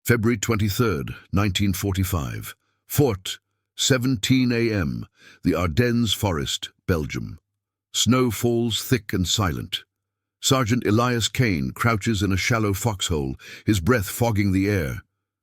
February 23rd, 1945. Fort, 17 a.m. The Ardennes forest, Belgium. Snow falls thick and silent. Sergeant Elias Kane crouches in a shallow foxhole, his breath fogging the air.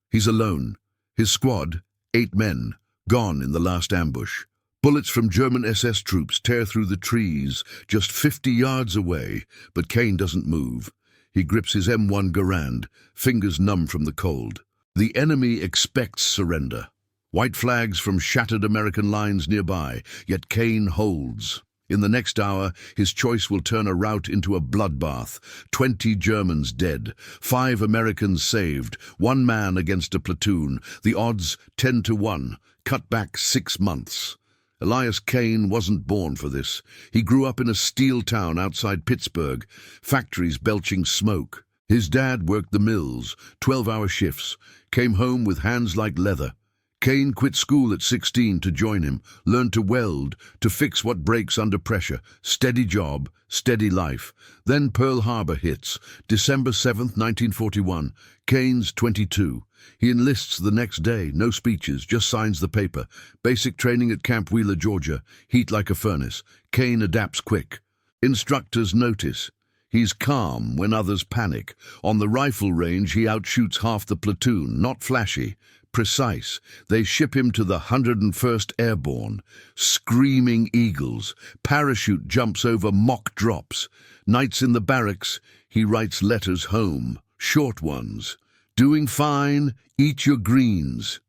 He's alone. His squad, 8 men, gone in the last ambush. Bullets from German SS troops tear through the trees just 50 yards away, but Kane doesn't move. He grips his M1 Garand, fingers numb from the cold. The enemy expects surrender. White flags from shattered American lines nearby, yet Kane holds. In the next hour, his choice will turn a rout into a bloodbath. 20 Germans dead, 5 Americans saved, 1 man against a platoon. The odds 10 to 1, cut back 6 months. Elias Kane wasn't born for this. He grew up in a steel town outside Pittsburgh, factories belching smoke. His dad worked the mills, 12-hour shifts, came home with hands like leather. Kane quit school at 16 to join him, learned to weld, to fix what breaks under pressure. Steady job, steady life. Then Pearl Harbor hits, December 7th, 1941. Kane's 22. He enlists the next day, no speeches, just signs the paper. Basic training at Camp Wheeler, Georgia, heat like a furnace. Kane adapts quick. Instructors notice. He's calm when others panic. On the rifle range, he outshoots half the platoon, not flashy, precise. They ship him to the 101st Airborne. Screaming eagles. Parachute jumps over mock drops. Nights in the barracks, he writes letters home, short ones. Doing fine, eat your greens.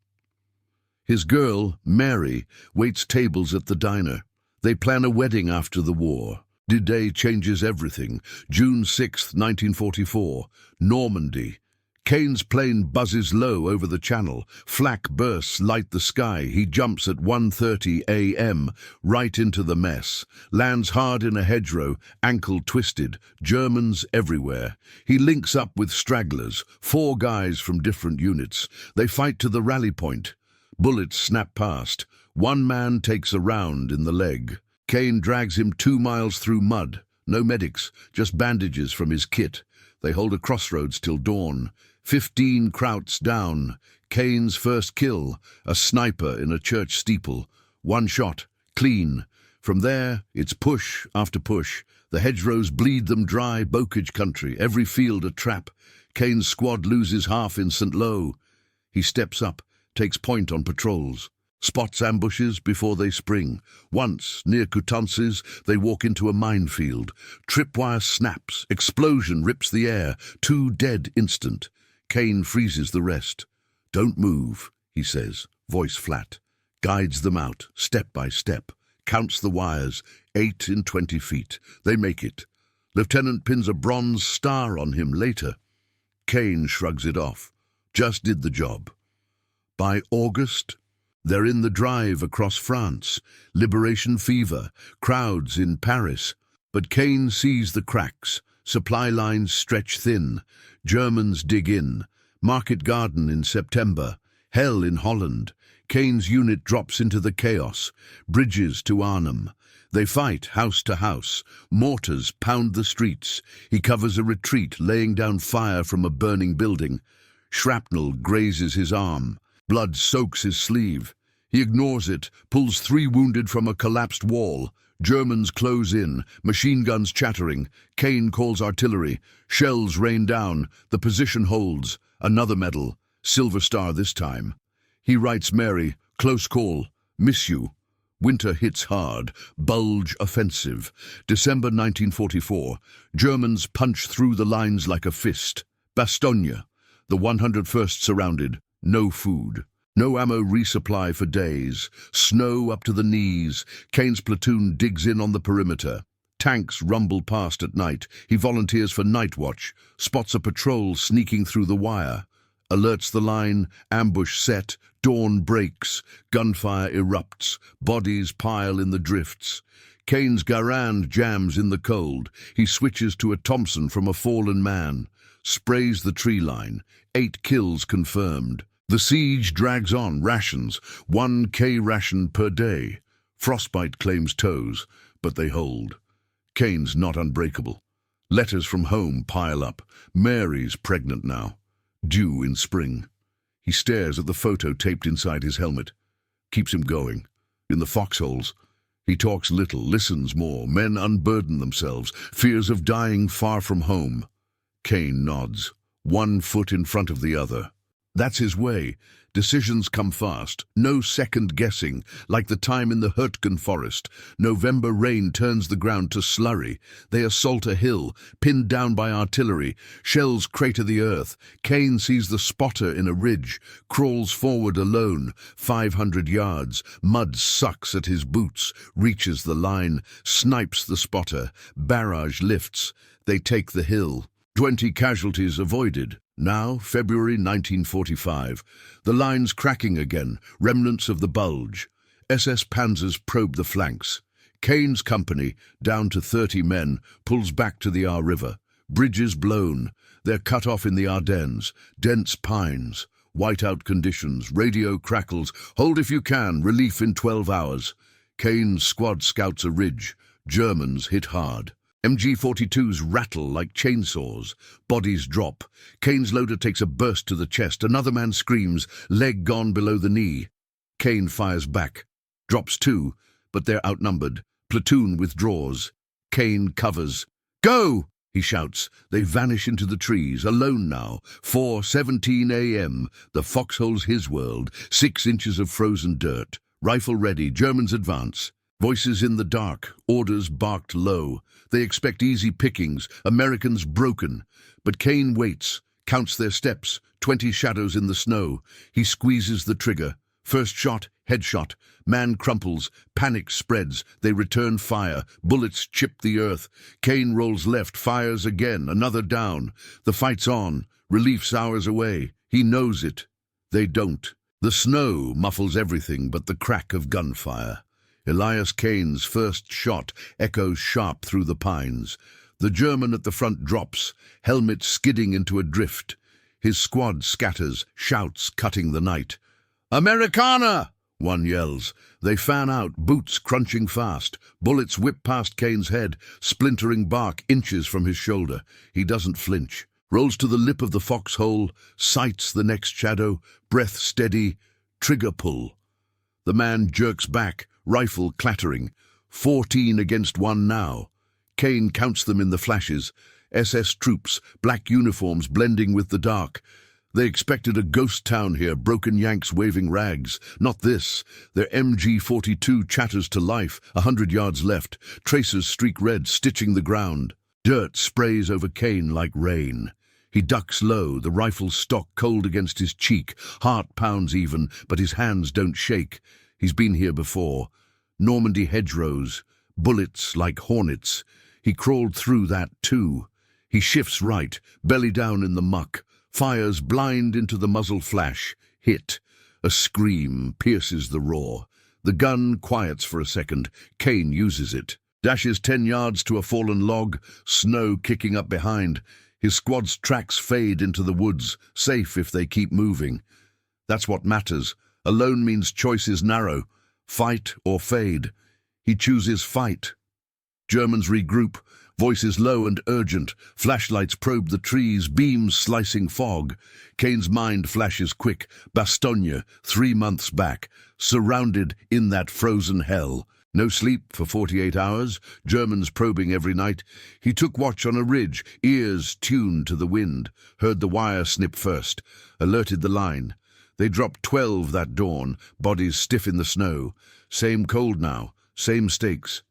His girl, Mary, waits tables at the diner. They plan a wedding after the war. D-Day changes everything. June 6, 1944. Normandy. Kane's plane buzzes low over the channel. Flak bursts light the sky. He jumps at 1:30 a.m. right into the mess. Lands hard in a hedgerow, ankle twisted. Germans everywhere. He links up with stragglers, 4 guys from different units. They fight to the rally point. Bullets snap past. 1 man takes a round in the leg. Kane drags him 2 miles through mud. No medics, just bandages from his kit. They hold a crossroads till dawn. 15 Krauts down. Kane's first kill, a sniper in a church steeple. 1 shot, clean. From there, it's push after push. The hedgerows bleed them dry, bocage country, every field a trap. Kane's squad loses half in St. Lo. He steps up, takes point on patrols. Spots ambushes before they spring. Once, near Coutances, they walk into a minefield. Tripwire snaps, explosion rips the air. 2 dead instant. Kane freezes the rest. Don't move, he says, voice flat. Guides them out, step by step. Counts the wires, 8 in 20 feet. They make it. Lieutenant pins a bronze star on him later. Kane shrugs it off. Just did the job. By August, they're in the drive across France. Liberation fever, crowds in Paris. But Kane sees the cracks. Supply lines stretch thin. Germans dig in. Market Garden in September. Hell in Holland. Kane's unit drops into the chaos. Bridges to Arnhem. They fight house to house. Mortars pound the streets. He covers a retreat, laying down fire from a burning building. Shrapnel grazes his arm. Blood soaks his sleeve. He ignores it, pulls 3 wounded from a collapsed wall. Germans close in, machine guns chattering. Kane calls artillery. Shells rain down. The position holds. Another medal. Silver Star this time. He writes Mary, close call. Miss you. Winter hits hard. Bulge offensive. December 1944. Germans punch through the lines like a fist. Bastogne. The 101st surrounded. No food. No ammo resupply for days. Snow up to the knees. Kane's platoon digs in on the perimeter. Tanks rumble past at night. He volunteers for night watch. Spots a patrol sneaking through the wire. Alerts the line. Ambush set. Dawn breaks. Gunfire erupts. Bodies pile in the drifts. Kane's Garand jams in the cold. He switches to a Thompson from a fallen man. Sprays the tree line. 8 kills confirmed. The siege drags on. Rations, 1 K ration per day. Frostbite claims toes, but they hold. Kane's not unbreakable. Letters from home pile up. Mary's pregnant now. Due in spring. He stares at the photo taped inside his helmet. Keeps him going. In the foxholes, he talks little, listens more. Men unburden themselves, fears of dying far from home. Kane nods, one foot in front of the other. That's his way. Decisions come fast, no second guessing, like the time in the Hurtgen forest. November rain turns the ground to slurry. They assault a hill, pinned down by artillery. Shells crater the earth. Kane sees the spotter in a ridge, crawls forward alone, 500 yards. Mud sucks at his boots, reaches the line, snipes the spotter. Barrage lifts. They take the hill. 20 casualties avoided. Now, February 1945. The lines cracking again, remnants of the bulge. SS Panzers probe the flanks. Kane's company, down to 30 men, pulls back to the Our River. Bridges blown. They're cut off in the Ardennes. Dense pines. Whiteout conditions. Radio crackles. Hold if you can. Relief in 12 hours. Kane's squad scouts a ridge. Germans hit hard. MG-42s rattle like chainsaws. Bodies drop. Kane's loader takes a burst to the chest. Another man screams, leg gone below the knee. Kane fires back. Drops 2, but they're outnumbered. Platoon withdraws. Kane covers. Go! He shouts. They vanish into the trees, alone now. 4:17 a.m. The foxhole's his world. 6 inches of frozen dirt. Rifle ready. Germans advance. Voices in the dark, orders barked low. They expect easy pickings, Americans broken. But Kane waits, counts their steps, 20 shadows in the snow. He squeezes the trigger. First shot, headshot. Man crumples, panic spreads. They return fire. Bullets chip the earth. Kane rolls left, fires again, another down. The fight's on. Relief's hours away. He knows it. They don't. The snow muffles everything but the crack of gunfire. Elias Kane's first shot echoes sharp through the pines. The German at the front drops, helmet skidding into a drift. His squad scatters, shouts cutting the night. "Americana!" one yells. They fan out, boots crunching fast. Bullets whip past Kane's head, splintering bark inches from his shoulder. He doesn't flinch. Rolls to the lip of the foxhole, sights the next shadow, breath steady, trigger pull. The man jerks back, rifle clattering. 14 against 1 now. Kane counts them in the flashes. SS troops, black uniforms blending with the dark. They expected a ghost town here, broken Yanks waving rags. Not this. Their MG-42 chatters to life, 100 yards left. Tracers streak red, stitching the ground. Dirt sprays over Kane like rain. He ducks low, the rifle stock cold against his cheek. Heart pounds even, but his hands don't shake. He's been here before. Normandy hedgerows, bullets like hornets. He crawled through that too. He shifts right, belly down in the muck. Fires blind into the muzzle flash. Hit. A scream pierces the roar. The gun quiets for a second. Kane uses it. Dashes 10 yards to a fallen log, snow kicking up behind. His squad's tracks fade into the woods, safe if they keep moving. That's what matters. Alone means choice is narrow. Fight or fade. He chooses fight. Germans regroup, voices low and urgent. Flashlights probe the trees, beams slicing fog. Kane's mind flashes quick. Bastogne, 3 months back. Surrounded in that frozen hell. No sleep for 48 hours. Germans probing every night. He took watch on a ridge, ears tuned to the wind. Heard the wire snip first. Alerted the line. They dropped 12 that dawn, bodies stiff in the snow. Same cold now, same stakes.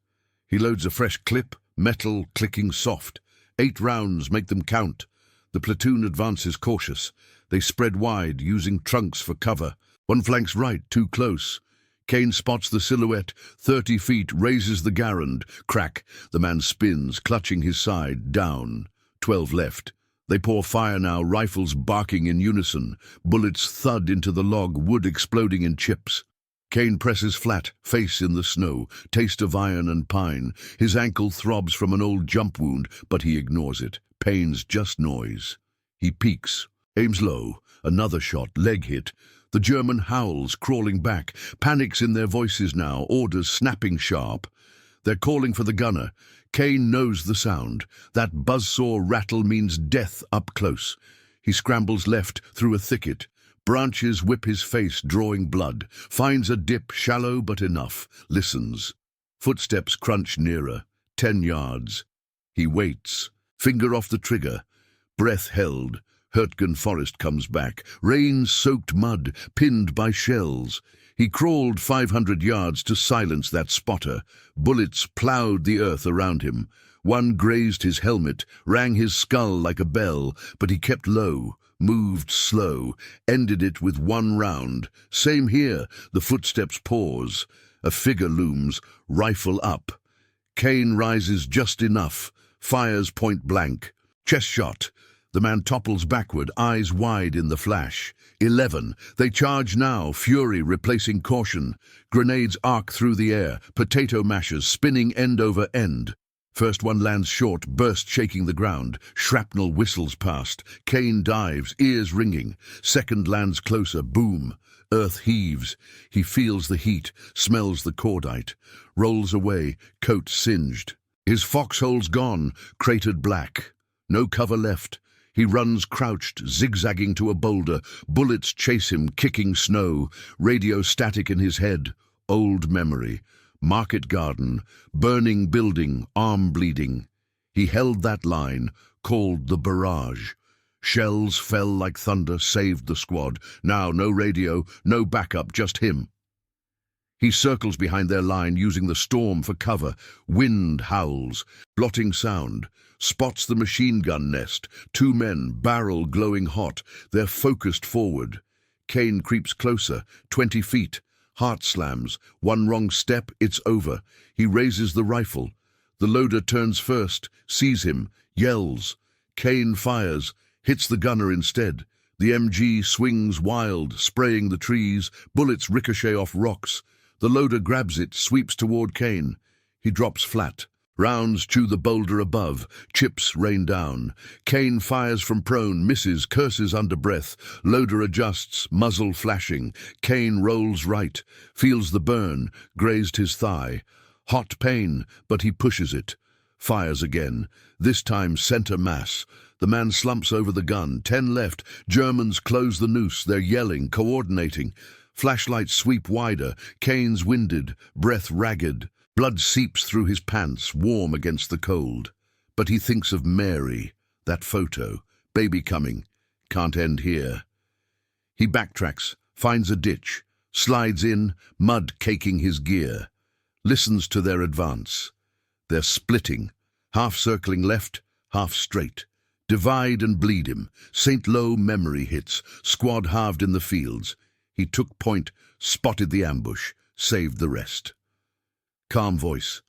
He loads a fresh clip, metal clicking soft. 8 rounds make them count. The platoon advances cautious. They spread wide, using trunks for cover. One flanks right, too close. Kane spots the silhouette, 30 feet, raises the garand. Crack, the man spins, clutching his side, down. 12 left. They pour fire now, rifles barking in unison. Bullets thud into the log, wood exploding in chips. Kane presses flat, face in the snow, taste of iron and pine. His ankle throbs from an old jump wound, but he ignores it. Pain's just noise. He peeks, aims low, another shot, leg hit. The German howls, crawling back, panics in their voices now, orders snapping sharp. They're calling for the gunner. Kane knows the sound. That buzzsaw rattle means death up close. He scrambles left through a thicket. Branches whip his face, drawing blood. Finds a dip, shallow but enough. Listens. Footsteps crunch nearer. 10 yards. He waits. Finger off the trigger. Breath held. Hurtgen Forest comes back. Rain-soaked mud, pinned by shells. He crawled 500 yards to silence that spotter. Bullets ploughed the earth around him. One grazed his helmet, rang his skull like a bell, but he kept low, moved slow, ended it with one round. Same here, the footsteps pause. A figure looms, rifle up. Kane rises just enough, fires point blank. Chest shot. The man topples backward, eyes wide in the flash. 11. They charge now, fury replacing caution. Grenades arc through the air, potato mashers spinning end over end. First one lands short, burst shaking the ground. Shrapnel whistles past. Kane dives, ears ringing. Second lands closer, boom. Earth heaves. He feels the heat, smells the cordite. Rolls away, coat singed. His foxhole's gone, cratered black. No cover left. He runs crouched, zigzagging to a boulder. Bullets chase him, kicking snow. Radio static in his head. Old memory. Market garden. Burning building, arm bleeding. He held that line, called the barrage. Shells fell like thunder, saved the squad. Now no radio, no backup, just him. He circles behind their line, using the storm for cover. Wind howls, blotting sound. Spots the machine gun nest. 2 men, barrel glowing hot. They're focused forward. Kane creeps closer, 20 feet. Heart slams. One wrong step, it's over. He raises the rifle. The loader turns first, sees him, yells. Kane fires, hits the gunner instead. The MG swings wild, spraying the trees. Bullets ricochet off rocks. The loader grabs it, sweeps toward Kane. He drops flat. Rounds chew the boulder above. Chips rain down. Kane fires from prone, misses, curses under breath. Loader adjusts, muzzle flashing. Kane rolls right, feels the burn, grazed his thigh. Hot pain, but he pushes it. Fires again, this time center mass. The man slumps over the gun. 10 left. Germans close the noose. They're yelling, coordinating. Flashlights sweep wider. Kane's winded, breath ragged. Blood seeps through his pants, warm against the cold. But he thinks of Mary, that photo. Baby coming. Can't end here. He backtracks, finds a ditch, slides in, mud caking his gear. Listens to their advance. They're splitting, half circling left, half straight. Divide and bleed him. St. Lo memory hits, squad halved in the fields. He took point, spotted the ambush, saved the rest. Calm voice.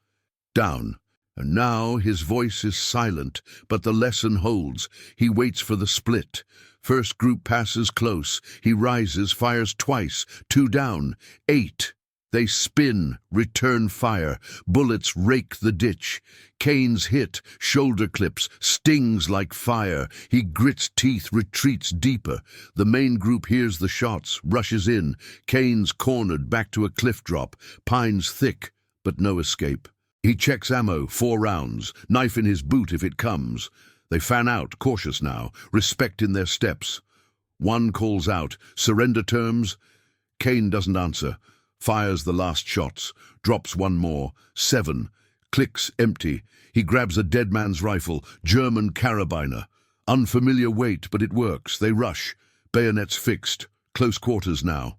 Down. And now his voice is silent, but the lesson holds. He waits for the split. First group passes close. He rises, fires twice. 2 down. 8. They spin, return fire. Bullets rake the ditch. Kane's hit, shoulder clips, stings like fire. He grits teeth, retreats deeper. The main group hears the shots, rushes in. Kane's cornered, back to a cliff drop. Pines thick, but no escape. He checks ammo, 4 rounds. Knife in his boot if it comes. They fan out, cautious now, respect in their steps. One calls out, surrender terms. Kane doesn't answer. Fires the last shots, drops one more. 7. Clicks empty. He grabs a dead man's rifle, German carabiner. Unfamiliar weight, but it works. They rush. Bayonets fixed. Close quarters now.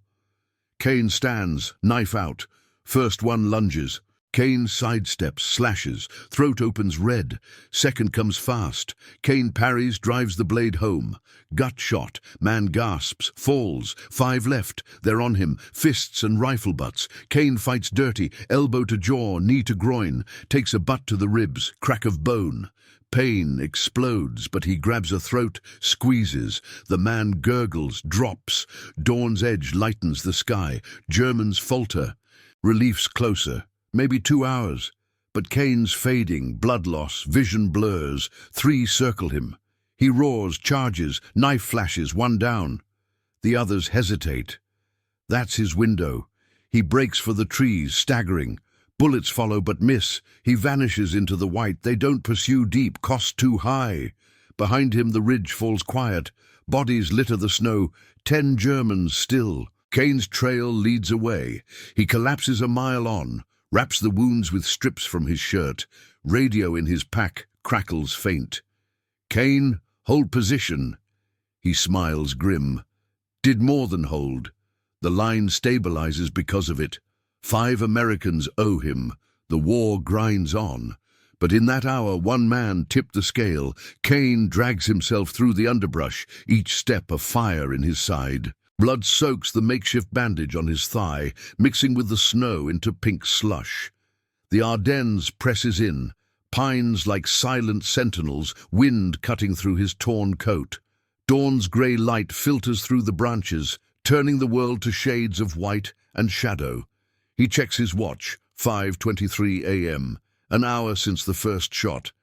Kane stands, knife out. First one lunges. Kane sidesteps, slashes. Throat opens red. Second comes fast. Kane parries, drives the blade home. Gut shot. Man gasps, falls. 5 left. They're on him. Fists and rifle butts. Kane fights dirty. Elbow to jaw, knee to groin. Takes a butt to the ribs. Crack of bone. Pain explodes, but he grabs a throat, squeezes. The man gurgles, drops. Dawn's edge lightens the sky. Germans falter. Relief's closer. Maybe 2 hours. But Kane's fading, blood loss, vision blurs. 3 circle him. He roars, charges, knife flashes, 1 down. The others hesitate. That's his window. He breaks for the trees, staggering. Bullets follow but miss. He vanishes into the white. They don't pursue deep, cost too high. Behind him the ridge falls quiet. Bodies litter the snow, 10 Germans still. Kane's trail leads away. He collapses a mile on, wraps the wounds with strips from his shirt. Radio in his pack crackles faint. Kane, hold position. He smiles grim. Did more than hold. The line stabilizes because of it. 5 Americans owe him. The war grinds on. But in that hour, one man tipped the scale. Kane drags himself through the underbrush, each step a fire in his side. Blood soaks the makeshift bandage on his thigh, mixing with the snow into pink slush. The Ardennes presses in, pines like silent sentinels, wind cutting through his torn coat. Dawn's grey light filters through the branches, turning the world to shades of white and shadow. He checks his watch, 5:23 a.m., an hour since the first shot.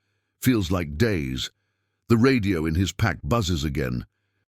Feels like days. The radio in his pack buzzes again.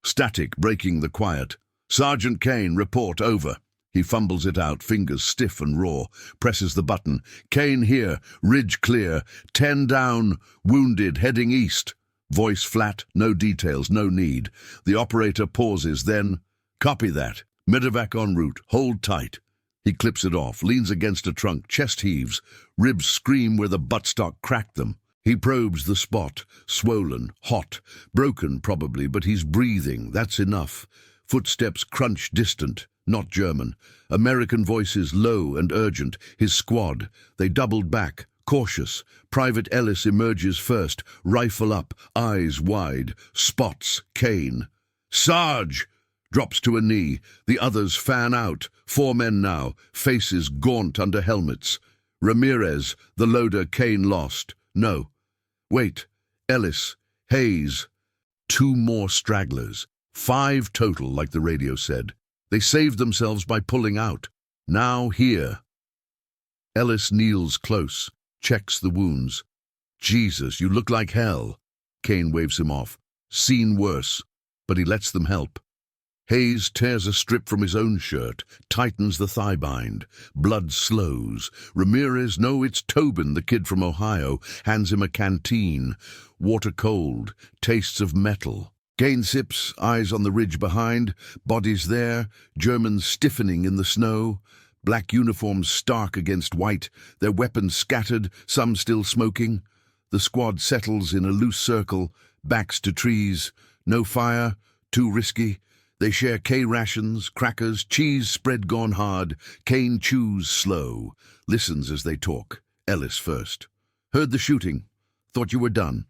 Static breaking the quiet. Sergeant Kane, report, over. He fumbles it out, fingers stiff and raw, presses the button. Kane here, ridge clear, 10 down, wounded, heading east. Voice flat, no details, no need. The operator pauses, then, copy that. Medevac en route, hold tight. He clips it off, leans against a trunk, chest heaves, ribs scream where the buttstock cracked them. He probes the spot, swollen, hot, broken probably, but he's breathing, that's enough. Footsteps crunch distant, not German. American voices low and urgent, his squad. They doubled back, cautious. Private Ellis emerges first, rifle up, eyes wide, spots Kane. Sarge! Drops to a knee. The others fan out. 4 men now, faces gaunt under helmets. Ramirez, the loader Kane lost. No. Wait. Ellis. Hayes. 2 more stragglers. 5 total, like the radio said. They saved themselves by pulling out. Now here. Ellis kneels close, checks the wounds. Jesus, you look like hell. Kane waves him off. Seen worse. But he lets them help. Hayes tears a strip from his own shirt, tightens the thigh bind. Blood slows. Ramirez, no, it's Tobin, the kid from Ohio, hands him a canteen. Water cold, tastes of metal. Kane sips, eyes on the ridge behind, bodies there, Germans stiffening in the snow. Black uniforms stark against white, their weapons scattered, some still smoking. The squad settles in a loose circle, backs to trees. No fire, too risky. They share K-rations, crackers, cheese spread gone hard. Kane chews slow, listens as they talk. Ellis first. Heard the shooting. Thought you were done.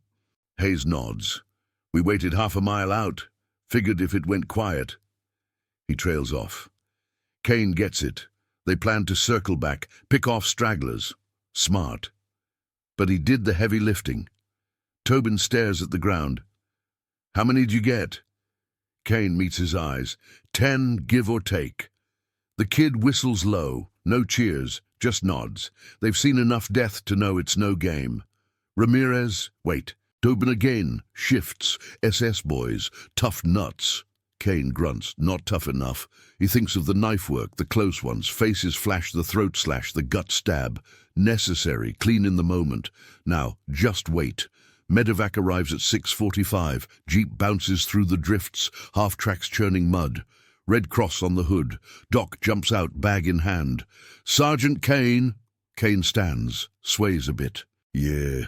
Hayes nods. We waited half a mile out. Figured if it went quiet. He trails off. Kane gets it. They planned to circle back, pick off stragglers. Smart. But he did the heavy lifting. Tobin stares at the ground. How many did you get? Kane meets his eyes. 10, give or take. The kid whistles low. No cheers, just nods. They've seen enough death to know it's no game. Ramirez, wait. Tobin again, shifts. SS boys, tough nuts. Kane grunts, not tough enough. He thinks of the knife work, the close ones, faces flash, the throat slash, the gut stab. Necessary, clean in the moment. Now, just wait. Medevac arrives at 6:45. Jeep bounces through the drifts, half-tracks churning mud. Red Cross on the hood. Doc jumps out, bag in hand. Sergeant Kane. Kane stands, sways a bit. Yeah.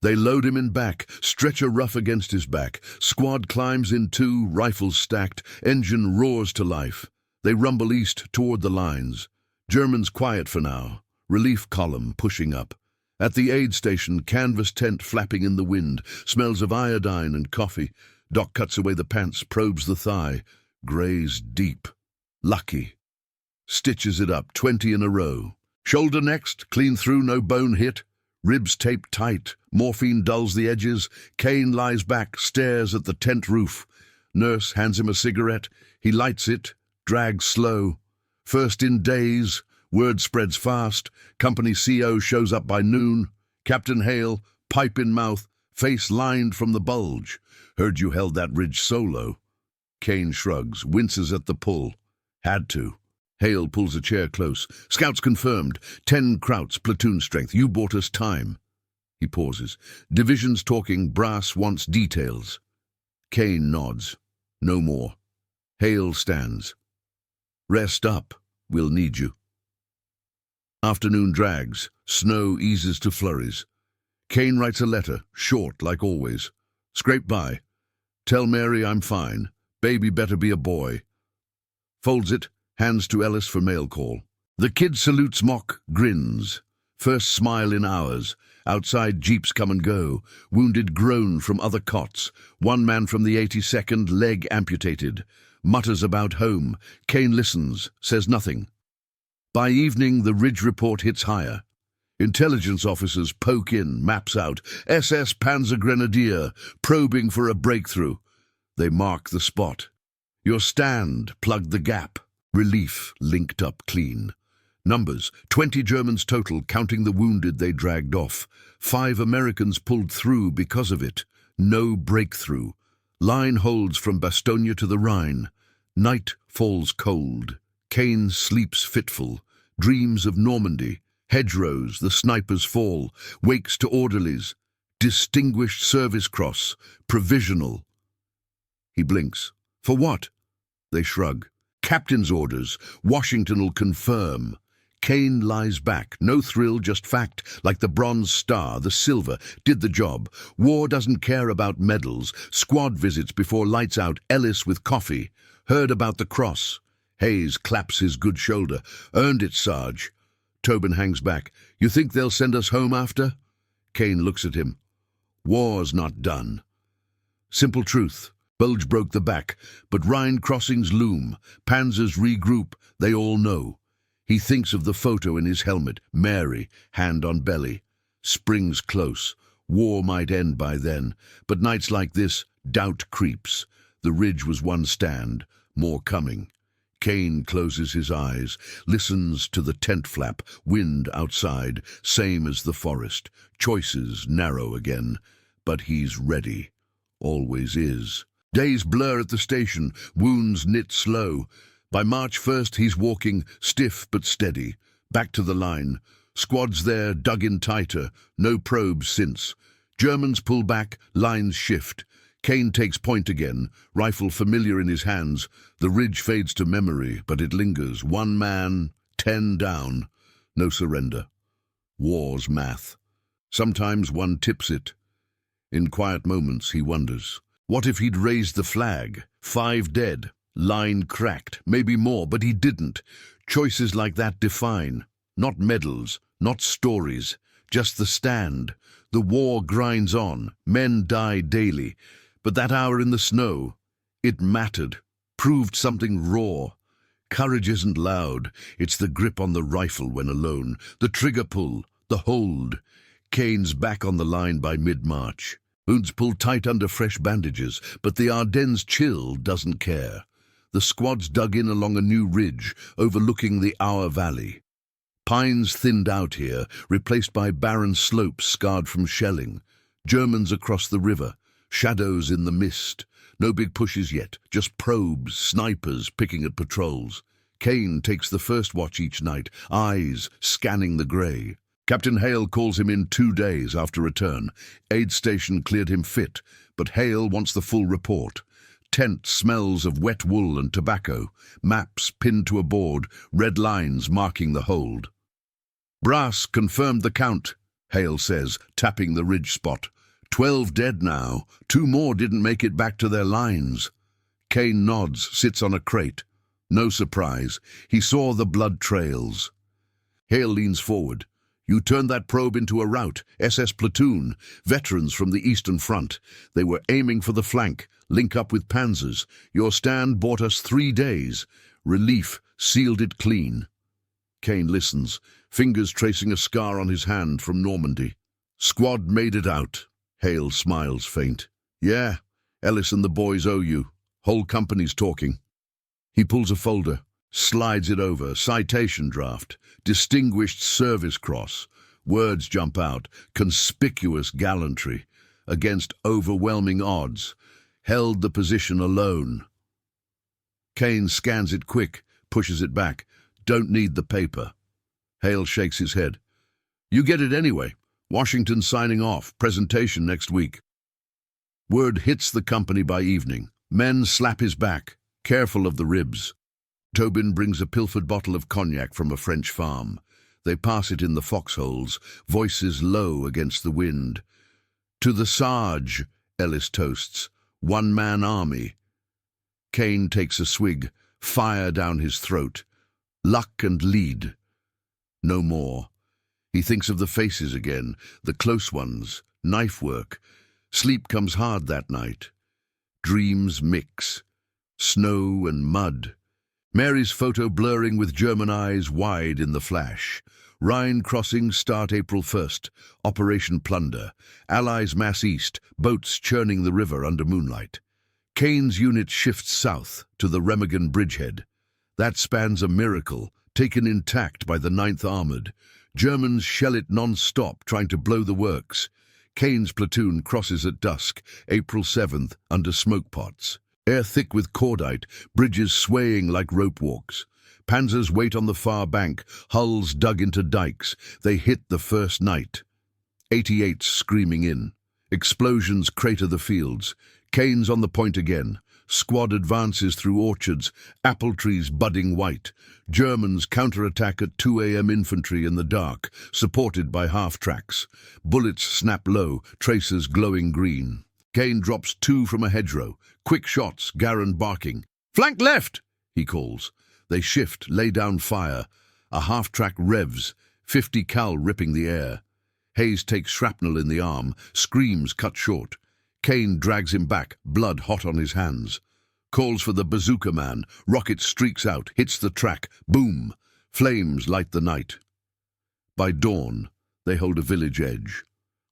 They load him in back, stretcher rough against his back. Squad climbs in 2, rifles stacked. Engine roars to life. They rumble east toward the lines. Germans quiet for now. Relief column pushing up. At the aid station, canvas tent flapping in the wind, smells of iodine and coffee. Doc cuts away the pants, probes the thigh. Graze deep. Lucky. Stitches it up, 20 in a row. Shoulder next, clean through, no bone hit. Ribs taped tight, morphine dulls the edges. Kane lies back, stares at the tent roof. Nurse hands him a cigarette. He lights it, drags slow. First in days. Word spreads fast. Company CO shows up by noon. Captain Hale, pipe in mouth, face lined from the bulge. Heard you held that ridge solo. Kane shrugs, winces at the pull. Had to. Hale pulls a chair close. Scouts confirmed. 10 Krauts, platoon strength. You bought us time. He pauses. Division's talking. Brass wants details. Kane nods. No more. Hale stands. Rest up. We'll need you. Afternoon drags. Snow eases to flurries. Kane writes a letter, short like always. Scrape by. Tell Mary I'm fine. Baby better be a boy. Folds it, hands to Ellis for mail call. The kid salutes mock, grins. First smile in hours. Outside jeeps come and go. Wounded groan from other cots. One man from the 82nd, leg amputated. Mutters about home. Kane listens, says nothing. By evening, the Ridge report hits higher. Intelligence officers poke in, maps out. SS Panzer Grenadier, probing for a breakthrough. They mark the spot. Your stand plugged the gap. Relief linked up clean. Numbers, 20 Germans total, counting the wounded they dragged off. 5 Americans pulled through because of it. No breakthrough. Line holds from Bastogne to the Rhine. Night falls cold. Kane sleeps fitful. Dreams of Normandy. Hedgerows, the snipers fall. Wakes to orderlies. Distinguished Service Cross. Provisional. He blinks. For what? They shrug. Captain's orders. Washington'll confirm. Kane lies back. No thrill, just fact. Like the Bronze Star, the silver, did the job. War doesn't care about medals. Squad visits before lights out. Ellis with coffee. Heard about the cross. Hayes claps his good shoulder. Earned it, Sarge. Tobin hangs back. You think they'll send us home after? Kane looks at him. War's not done. Simple truth. Bulge broke the back, but Rhine crossings loom. Panzers regroup. They all know. He thinks of the photo in his helmet. Mary, hand on belly. Spring's close. War might end by then. But nights like this, doubt creeps. The Ridge was one stand. More coming. Kane closes his eyes, listens to the tent flap, wind outside, same as the forest. Choices narrow again, but he's ready. Always is. Days blur at the station, wounds knit slow. By March 1st he's walking, stiff but steady. Back to the line. Squads there dug in tighter, no probes since. Germans pull back, lines shift. Kane takes point again, rifle familiar in his hands. The Ridge fades to memory, but it lingers. 1 man, 10 down. No surrender. War's math. Sometimes one tips it. In quiet moments he wonders. What if he'd raised the flag? 5 dead. Line cracked. Maybe more, but he didn't. Choices like that define. Not medals, not stories. Just the stand. The war grinds on. Men die daily. But that hour in the snow, it mattered, proved something raw. Courage isn't loud, it's the grip on the rifle when alone, the trigger pull, the hold. Kane's back on the line by mid-March. Wounds pulled tight under fresh bandages, but the Ardennes chill doesn't care. The squad's dug in along a new ridge, overlooking the Our Valley. Pines thinned out here, replaced by barren slopes scarred from shelling. Germans across the river. Shadows in the mist. No big pushes yet, just probes, snipers picking at patrols. Kane takes the first watch each night, eyes scanning the grey. Captain Hale calls him in 2 days after return. Aid station cleared him fit, but Hale wants the full report. Tent smells of wet wool and tobacco. Maps pinned to a board, red lines marking the hold. Brass confirmed the count, Hale says, tapping the ridge spot. 12 dead now. 2 more didn't make it back to their lines. Kane nods, sits on a crate. No surprise. He saw the blood trails. Hale leans forward. You turned that probe into a rout. SS platoon. Veterans from the Eastern Front. They were aiming for the flank. Link up with panzers. Your stand bought us 3 days. Relief sealed it clean. Kane listens, fingers tracing a scar on his hand from Normandy. Squad made it out. Hale smiles faint. Yeah, Ellis and the boys owe you. Whole company's talking. He pulls a folder, slides it over. Citation draft. Distinguished Service Cross. Words jump out. Conspicuous gallantry. Against overwhelming odds. Held the position alone. Kane scans it quick, pushes it back. Don't need the paper. Hale shakes his head. You get it anyway. Washington signing off. Presentation next week. Word hits the company by evening. Men slap his back, careful of the ribs. Tobin brings a pilfered bottle of cognac from a French farm. They pass it in the foxholes, voices low against the wind. "To the Sarge," Ellis toasts. "One-man army." Kane takes a swig, fire down his throat. Luck and lead. No more. He thinks of the faces again, the close ones, knife work. Sleep comes hard that night. Dreams mix. Snow and mud. Mary's photo blurring with German eyes wide in the flash. Rhine crossing start April 1st. Operation Plunder. Allies mass east, boats churning the river under moonlight. Kane's unit shifts south to the Remagen bridgehead. That spans a miracle, taken intact by the 9th Armoured. Germans shell it non-stop, trying to blow the works. Kane's platoon crosses at dusk, April 7th, under smoke pots. Air thick with cordite, bridges swaying like rope walks. Panzers wait on the far bank, hulls dug into dikes. They hit the first night. 88s screaming in. Explosions crater the fields. Kane's on the point again. Squad advances through orchards, apple trees budding white. Germans counterattack at 2 a.m. infantry in the dark, supported by half-tracks. Bullets snap low, tracers glowing green. Kane drops 2 from a hedgerow. Quick shots, Garin barking. "Flank left!" he calls. They shift, lay down fire. A half-track revs, 50 cal ripping the air. Hayes takes shrapnel in the arm, screams cut short. Kane drags him back, blood hot on his hands. Calls for the bazooka man. Rocket streaks out, hits the track. Boom! Flames light the night. By dawn, they hold a village edge.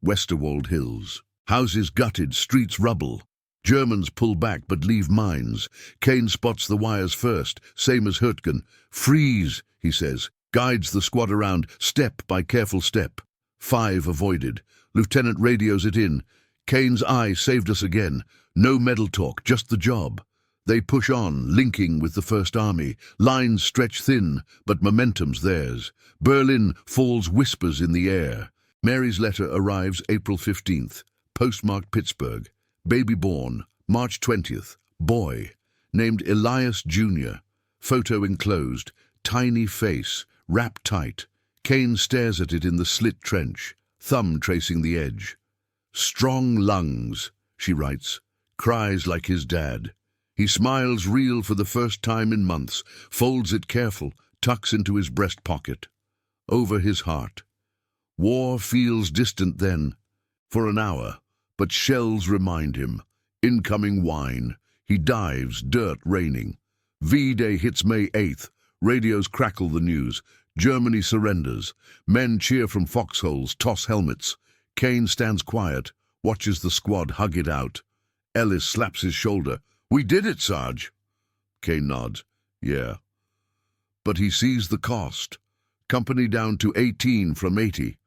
Westerwald Hills. Houses gutted, streets rubble. Germans pull back but leave mines. Kane spots the wires first, same as Hürtgen. "Freeze," he says. Guides the squad around, step by careful step. 5 avoided. Lieutenant radios it in. "Kane's eye saved us again. No medal talk, just the job." They push on, linking with the First Army. Lines stretch thin, but momentum's theirs. Berlin falls whispers in the air. Mary's letter arrives April 15th. Postmarked Pittsburgh. Baby born, March 20th. Boy. Named Elias Jr. Photo enclosed. Tiny face, wrapped tight. Kane stares at it in the slit trench, thumb tracing the edge. "Strong lungs," she writes. Cries like his dad. He smiles real for the first time in months, folds it careful, tucks into his breast pocket. Over his heart. War feels distant then. For an hour, but shells remind him. Incoming wine. He dives, dirt raining. V-Day hits May 8th. Radios crackle the news. Germany surrenders. Men cheer from foxholes, toss helmets. Kane stands quiet, watches the squad hug it out. Ellis slaps his shoulder. "We did it, Sarge." Kane nods. "Yeah." But he sees the cost. Company down to 18 from 80.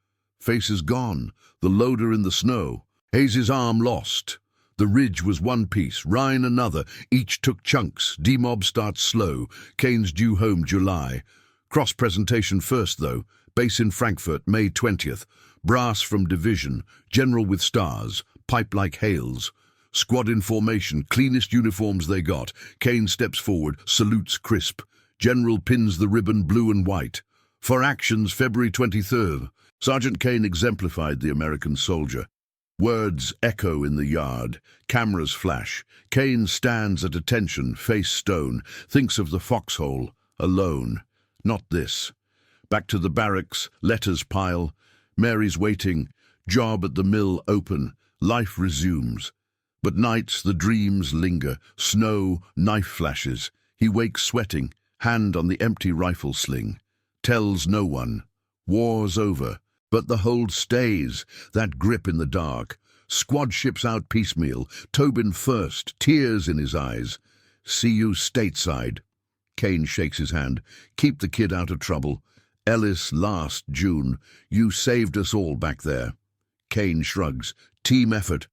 Faces gone, the loader in the snow. Hayes' arm lost. The ridge was one piece, Rhine another. Each took chunks. Demob starts slow. Kane's due home July. Cross-presentation first, though. Base in Frankfurt, May 20th. Brass from division. General with stars. Pipe like hails. Squad in formation. Cleanest uniforms they got. Kane steps forward. Salutes crisp. General pins the ribbon blue and white. For actions, February 23rd. Sergeant Kane exemplified the American soldier. Words echo in the yard. Cameras flash. Kane stands at attention, face stone. Thinks of the foxhole. Alone. Not this. Back to the barracks. Letters pile. Mary's waiting. Job at the mill open. Life resumes. But nights the dreams linger. Snow, knife flashes. He wakes sweating. Hand on the empty rifle sling. Tells no one. War's over. But the hold stays, that grip in the dark. Squad ships out piecemeal. Tobin first, tears in his eyes. "See you stateside." Kane shakes his hand. "Keep the kid out of trouble." Ellis last June. "You saved us all back there." Kane shrugs. "Team effort."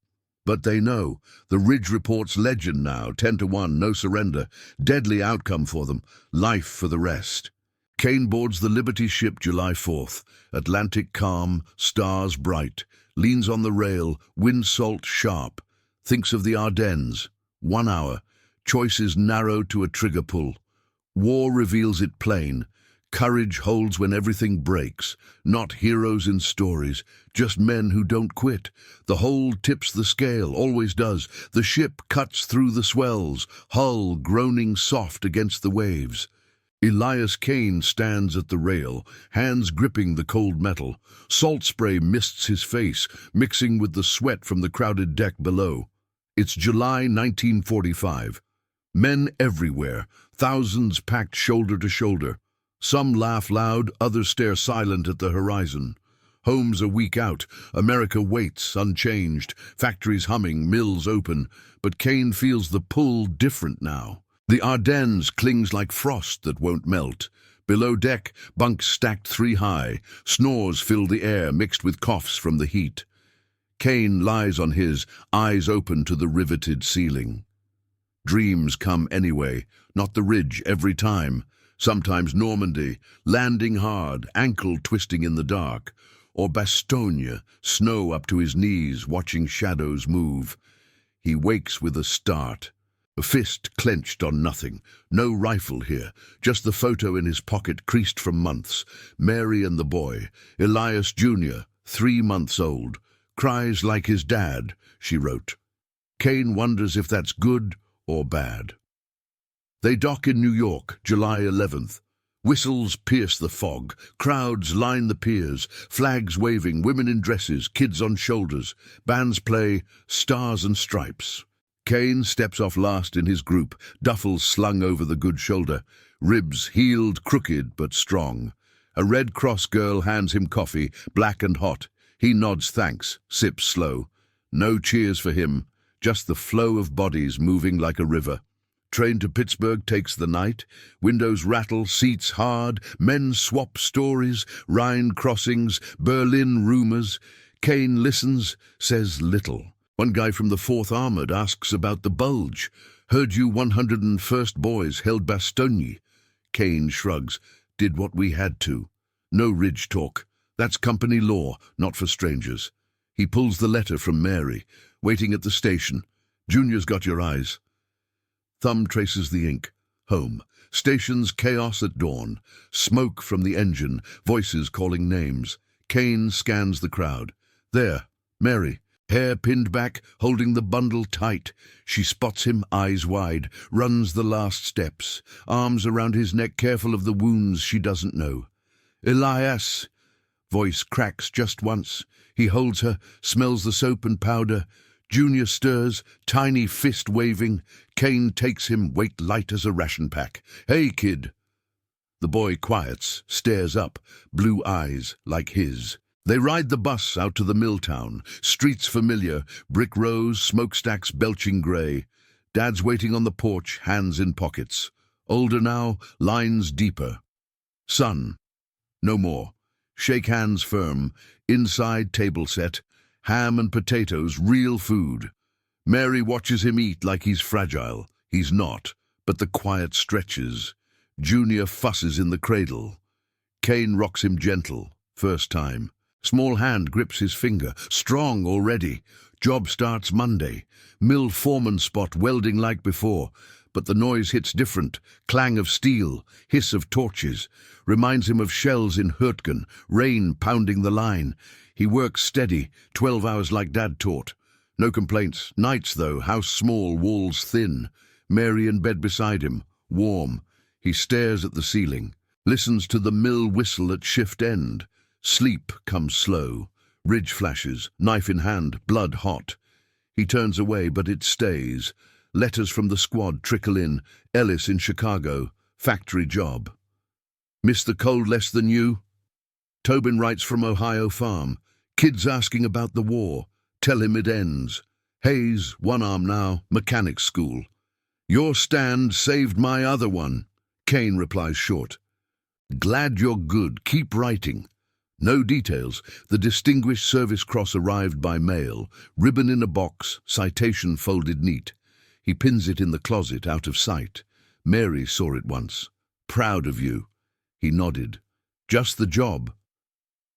But they know. The Ridge reports legend now. 10-1, no surrender. Deadly outcome for them. Life for the rest. Kane boards the Liberty ship July 4th. Atlantic calm, stars bright. Leans on the rail, wind salt sharp. Thinks of the Ardennes. 1 hour. Choices narrow to a trigger pull. War reveals it plain. Courage holds when everything breaks. Not heroes in stories, just men who don't quit. The hold tips the scale, always does. The ship cuts through the swells, hull groaning soft against the waves. Elias Kane stands at the rail, hands gripping the cold metal. Salt spray mists his face, mixing with the sweat from the crowded deck below. It's July 1945. Men everywhere, thousands packed shoulder to shoulder. Some laugh loud, others stare silent at the horizon. Home's a week out. America waits, unchanged. Factories humming, mills open. But Kane feels the pull different now. The Ardennes clings like frost that won't melt. Below deck, bunks stacked 3 high. Snores fill the air, mixed with coughs from the heat. Kane lies on his, eyes open to the riveted ceiling. Dreams come anyway, not the ridge every time. Sometimes Normandy, landing hard, ankle twisting in the dark. Or Bastogne, snow up to his knees, watching shadows move. He wakes with a start. A fist clenched on nothing. No rifle here, just the photo in his pocket creased from months. Mary and the boy, Elias Jr., 3 months old. Cries like his dad, she wrote. Kane wonders if that's good or bad. They dock in New York, July 11th. Whistles pierce the fog. Crowds line the piers, flags waving, women in dresses, kids on shoulders. Bands play Stars and Stripes. Kane steps off last in his group, duffel slung over the good shoulder, ribs healed, crooked but strong. A Red Cross girl hands him coffee, black and hot. He nods thanks, sips slow. No cheers for him, just the flow of bodies moving like a river. Train to Pittsburgh takes the night. Windows rattle, seats hard, men swap stories, Rhine crossings, Berlin rumors. Kane listens, says little. One guy from the 4th Armored asks about the bulge. Heard you 101st Boys held Bastogne. Kane shrugs. Did what we had to. No ridge talk. That's company law, not for strangers. He pulls the letter from Mary, waiting at the station. Junior's got your eyes. Thumb traces the ink. Home. Station's chaos at dawn. Smoke from the engine, voices calling names. Kane scans the crowd. There, Mary. Hair pinned back, holding the bundle tight. She spots him, eyes wide, runs the last steps, arms around his neck, careful of the wounds she doesn't know. Elias! Voice cracks just once. He holds her, smells the soap and powder. Junior stirs, tiny fist waving. Kane takes him, weight light as a ration pack. Hey, kid! The boy quiets, stares up, blue eyes like his. They ride the bus out to the mill town. Streets familiar, brick rows, smokestacks belching grey. Dad's waiting on the porch, hands in pockets. Older now, lines deeper. Son. No more. Shake hands firm. Inside table set. Ham and potatoes, real food. Mary watches him eat like he's fragile. He's not, but the quiet stretches. Junior fusses in the cradle. Kane rocks him gentle, first time. Small hand grips his finger, strong already. Job starts Monday. Mill foreman spot welding like before. But the noise hits different. Clang of steel, hiss of torches. Reminds him of shells in Hurtgen, rain pounding the line. He works steady, 12 hours like Dad taught. No complaints. Nights, though, house small, walls thin. Mary in bed beside him, warm. He stares at the ceiling, listens to the mill whistle at shift end. Sleep comes slow. Ridge flashes, knife in hand, blood hot. He turns away, but it stays. Letters from the squad trickle in. Ellis in Chicago, factory job. Miss the cold less than you? Tobin writes from Ohio farm. Kids asking about the war. Tell him it ends. Hayes, one arm now, mechanics school. Your stand saved my other one. Kane replies short. Glad you're good. Keep writing. No details. The Distinguished Service Cross arrived by mail. Ribbon in a box, citation folded neat. He pins it in the closet, out of sight. Mary saw it once. Proud of you. He nodded. Just the job.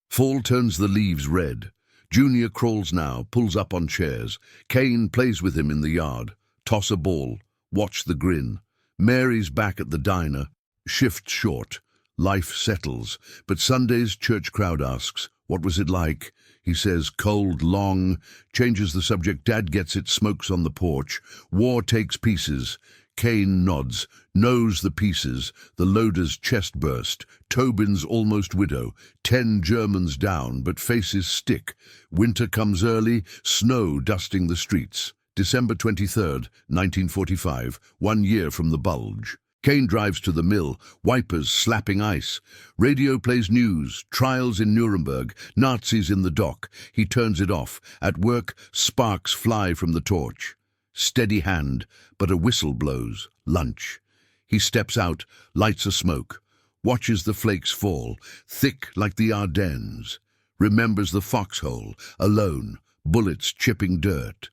Fall turns the leaves red. Junior crawls now, pulls up on chairs. Kane plays with him in the yard. Toss a ball. Watch the grin. Mary's back at the diner. Shift short. Life settles. But Sunday's church crowd asks, what was it like? He says, cold, long. Changes the subject. Dad gets it, smokes on the porch. War takes pieces. Kane nods, knows the pieces. The loader's chest burst. Tobin's almost widow. 10 Germans down, but faces stick. Winter comes early, snow dusting the streets. December 23rd, 1945, 1 year from the bulge. Kane drives to the mill, wipers slapping ice. Radio plays news, trials in Nuremberg, Nazis in the dock. He turns it off. At work, sparks fly from the torch. Steady hand, but a whistle blows. Lunch. He steps out, lights a smoke. Watches the flakes fall, thick like the Ardennes. Remembers the foxhole, alone, bullets chipping dirt.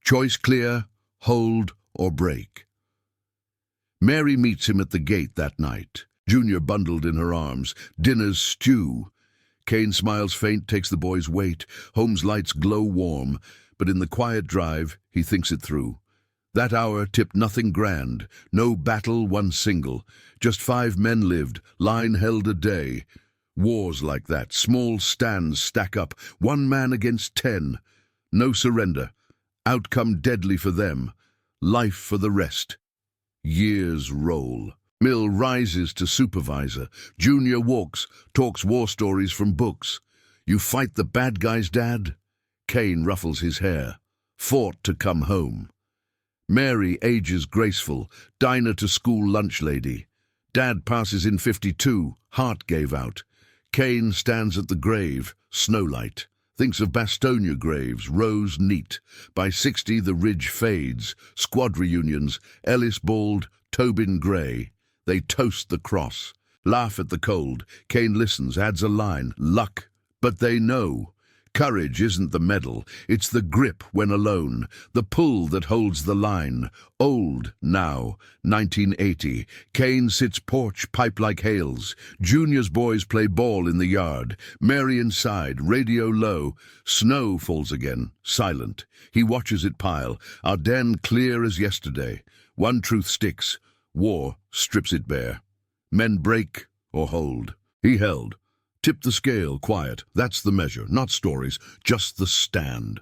Choice clear, hold or break. Mary meets him at the gate that night. Junior bundled in her arms. Dinner's stew. Kane smiles faint, takes the boy's weight. Home's lights glow warm, but in the quiet drive, he thinks it through. That hour tipped nothing grand. No battle won single. Just 5 men lived, line held a day. Wars like that, small stands stack up, 1 man against 10. No surrender. Outcome deadly for them. Life for the rest. Years roll. Mill rises to supervisor. Junior walks, talks war stories from books. You fight the bad guys, Dad? Kane ruffles his hair. Fought to come home. Mary ages graceful, diner to school lunch lady. Dad passes in 52, heart gave out. Kane stands at the grave, snowlight. Thinks of Bastogne graves, rows neat. By 60 the ridge fades. Squad reunions, Ellis bald, Tobin grey. They toast the cross. Laugh at the cold. Kane listens, adds a line. Luck. But they know. Courage isn't the medal. It's the grip when alone. The pull that holds the line. Old now. 1980. Kane sits porch, pipe like Hales. Junior's boys play ball in the yard. Mary inside, radio low. Snow falls again, silent. He watches it pile. Ardennes clear as yesterday. One truth sticks. War strips it bare. Men break or hold. He held. Tip the scale, quiet. That's the measure, not stories, just the stand.